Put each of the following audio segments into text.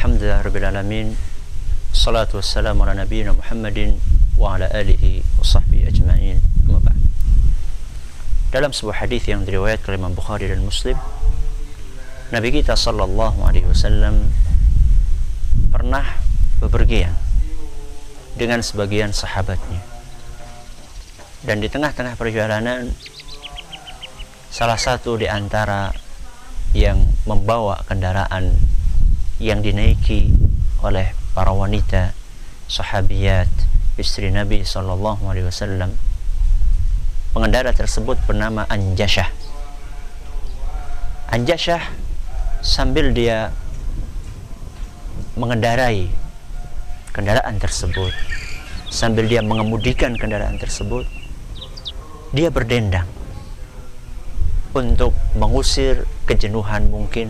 Alhamdulillah Rabbil Alamin. Salatu wassalamu ala nabiyyina Muhammadin wa ala alihi wa sahbihi ajma'in. Amma ba'd. Dalam sebuah hadis yang diriwayatkan oleh Imam Bukhari dan Muslim, Nabi kita sallallahu alaihi wasallam pernah bepergian dengan sebagian sahabatnya. Dan di tengah-tengah perjalanan, salah satu di antara yang membawa kendaraan yang dinaiki oleh para wanita sahabiyat istri Nabi sallallahu alaihi wasallam, pengendara tersebut bernama Anjashah. Anjashah sambil dia mengendarai kendaraan tersebut, sambil dia mengemudikan kendaraan tersebut, dia berdendang untuk mengusir kejenuhan mungkin,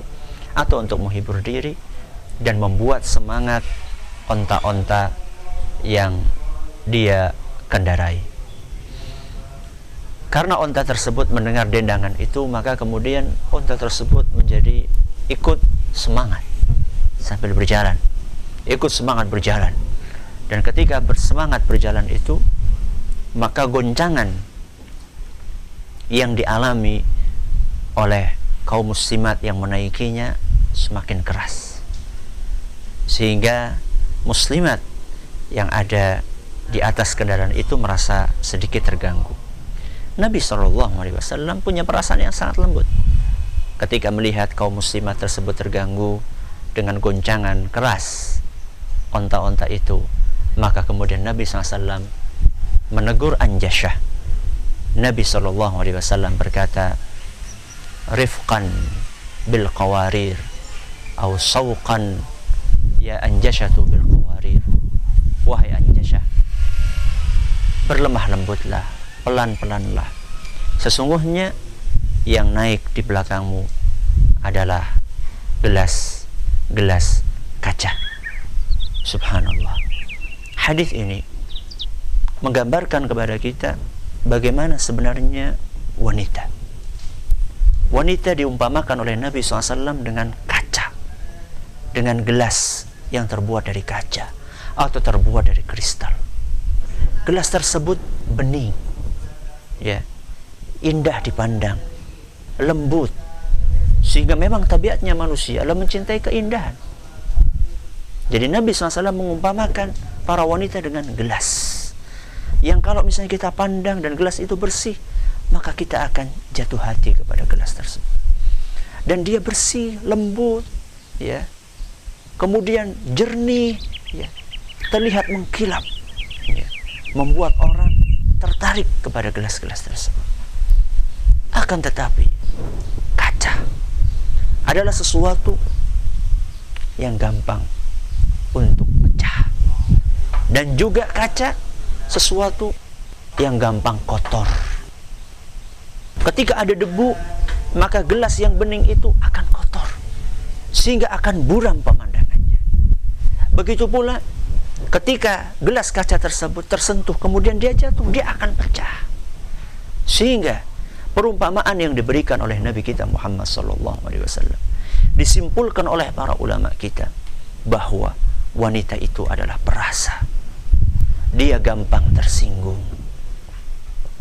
atau untuk menghibur diri dan membuat semangat onta-onta yang dia kendarai. Karena onta tersebut mendengar dendangan itu, maka kemudian onta tersebut menjadi ikut semangat sambil berjalan, ikut semangat berjalan. Dan ketika bersemangat berjalan itu, maka goncangan yang dialami oleh kaum muslimat yang menaikinya semakin keras, sehingga muslimat yang ada di atas kendaraan itu merasa sedikit terganggu. Nabi SAW punya perasaan yang sangat lembut ketika melihat kaum muslimat tersebut terganggu dengan goncangan keras onta-onta itu. Maka kemudian Nabi SAW menegur Anjashah. Nabi SAW berkata, rifqan bil qawarir aw sawqan ya Anjashatu bil qawarir. Wahai Anjashah, berlemah lembutlah, pelan-pelanlah. Sesungguhnya yang naik di belakangmu adalah gelas kaca. Subhanallah. Hadis ini menggambarkan kepada kita bagaimana sebenarnya wanita. Wanita diumpamakan oleh Nabi SAW dengan kaca, dengan gelas yang terbuat dari kaca atau terbuat dari kristal. Gelas tersebut bening, ya, indah dipandang, lembut, sehingga memang tabiatnya manusia adalah mencintai keindahan. Jadi Nabi SAW mengumpamakan para wanita dengan gelas yang kalau misalnya kita pandang dan gelas itu bersih, maka kita akan jatuh hati kepada gelas tersebut. Dan dia bersih, lembut, ya, kemudian jernih, ya, terlihat mengkilap, ya, membuat orang tertarik kepada gelas-gelas tersebut. Akan tetapi kaca adalah sesuatu yang gampang untuk pecah, dan juga kaca sesuatu yang gampang kotor. Ketika ada debu, maka gelas yang bening itu akan kotor, sehingga akan buram pemandangannya. Begitu pula ketika gelas kaca tersebut tersentuh, kemudian dia jatuh, dia akan pecah. Sehingga perumpamaan yang diberikan oleh Nabi kita Muhammad SAW disimpulkan oleh para ulama kita bahwa wanita itu adalah perasa. Dia gampang tersinggung.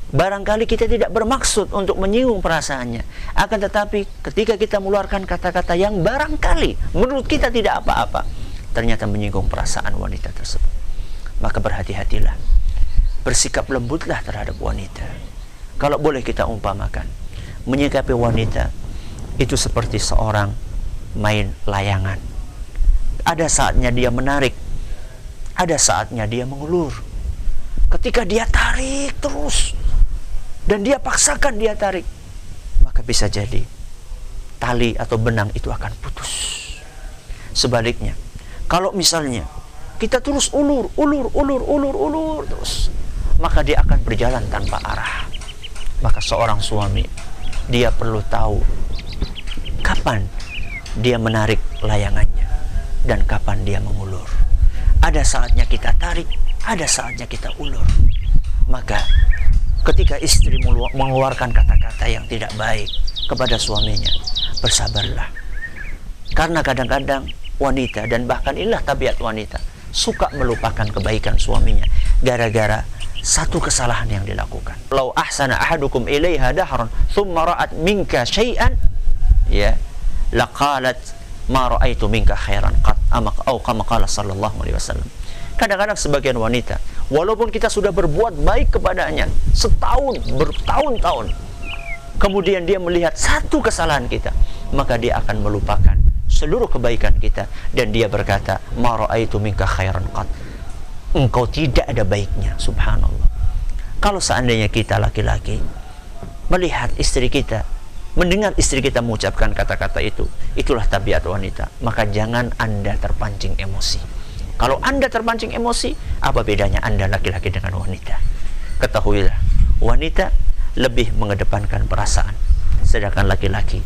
Barangkali kita tidak bermaksud untuk menyinggung perasaannya, akan tetapi ketika kita mengeluarkan kata-kata yang barangkali menurut kita tidak apa-apa, ternyata menyinggung perasaan wanita tersebut, maka berhati-hatilah, bersikap lembutlah terhadap wanita. Kalau boleh kita umpamakan, menyikapi wanita itu seperti seorang main layangan. Ada saatnya dia menarik, ada saatnya dia mengulur. Ketika dia tarik terus dan dia paksakan dia tarik, maka bisa jadi tali atau benang itu akan putus. Sebaliknya, kalau misalnya kita terus ulur terus, maka dia akan berjalan tanpa arah. Maka seorang suami, dia perlu tahu kapan dia menarik layangannya dan kapan dia mengulur. Ada saatnya kita tarik, ada saatnya kita ulur. Maka ketika istri mengeluarkan kata-kata yang tidak baik kepada suaminya, bersabarlah. Karena kadang-kadang wanita, dan bahkan inilah tabiat wanita, suka melupakan kebaikan suaminya gara-gara satu kesalahan yang dilakukan. Lau ahsana ahadukum ilaiha dahran thumma ra'at minka syai'an ya laqalat ma ra'aitu minka khairan qat au kama qala sallallahu alaihi wasallam. Kadang-kadang sebagian wanita, walaupun kita sudah berbuat baik kepadanya setahun, bertahun-tahun, kemudian dia melihat satu kesalahan kita, maka dia akan melupakan seluruh kebaikan kita, dan dia berkata, ma ra'aitu minka khairan qat, engkau tidak ada baiknya. Subhanallah. Kalau seandainya kita laki-laki melihat istri kita, mendengar istri kita mengucapkan kata-kata itu, itulah tabiat wanita, maka jangan Anda terpancing emosi. Kalau Anda terpancing emosi, apa bedanya Anda laki-laki dengan wanita? Ketahuilah, wanita lebih mengedepankan perasaan, sedangkan laki-laki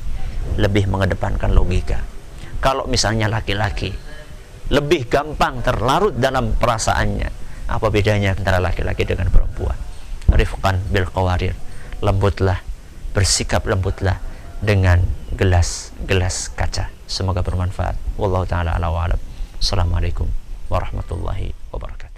lebih mengedepankan logika. Kalau misalnya laki-laki lebih gampang terlarut dalam perasaannya, apa bedanya antara laki-laki dengan perempuan? Rifqan bil qawarir, lembutlah, bersikap lembutlah dengan gelas-gelas kaca. Semoga bermanfaat. Wallahu taala a'lam. Assalamualaikum warahmatullahi wabarakatuh.